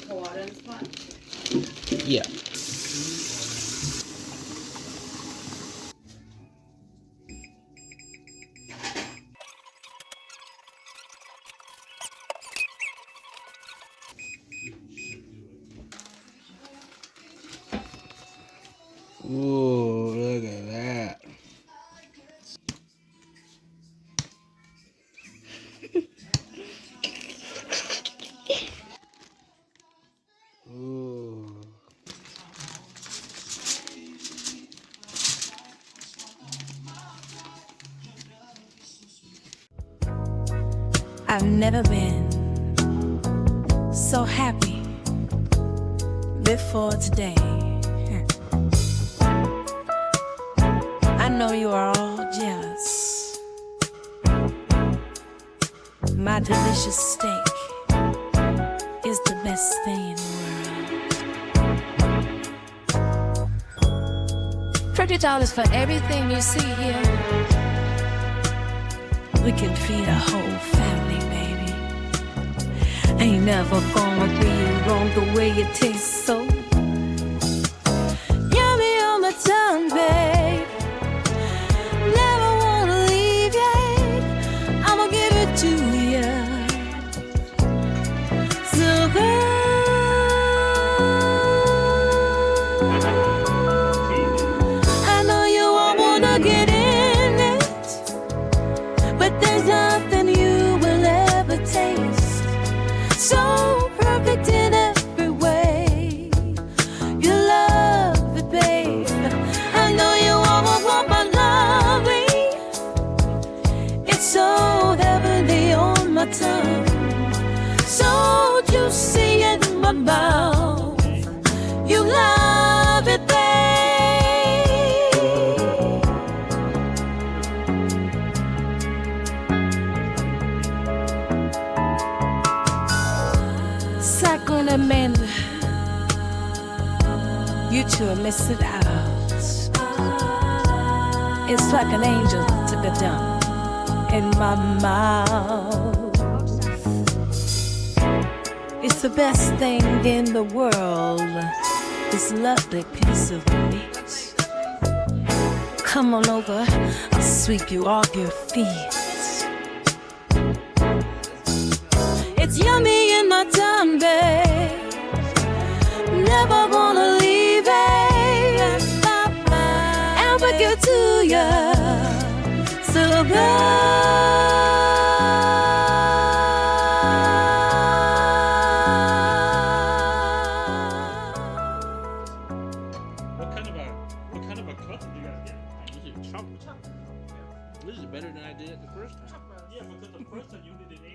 pour water in this pot? Yeah. Ooh, look at that. Ooh. I've never been so happy before today. I know you are all jealous. My delicious steak is the best thing in the world. $30 for everything you see here. We can feed a whole family, baby. Ain't never gonna be wrong the way it tastes so yummy on my tongue, babe. Never wanna leave ya. I'ma give it to ya. So girl, I know you all wanna get in it, but there's nothing you will ever taste so perfect in every way. You love it, babe. I know you always want my loving. It's so heavenly on my tongue, so juicy in my mouth. You love it, babe. Sacramento, you two are missing out. It's like an angel took a dump in my mouth. It's the best thing in the world, this lovely piece of meat. Come on over, I'll sweep you off your feet. It's yummy in my tongue, babe. Never gonna leave it. Ever give to ya. So What kind of a cut did you guys get? This is chop. This is better than I did it the first time. Yeah, because the first time you did it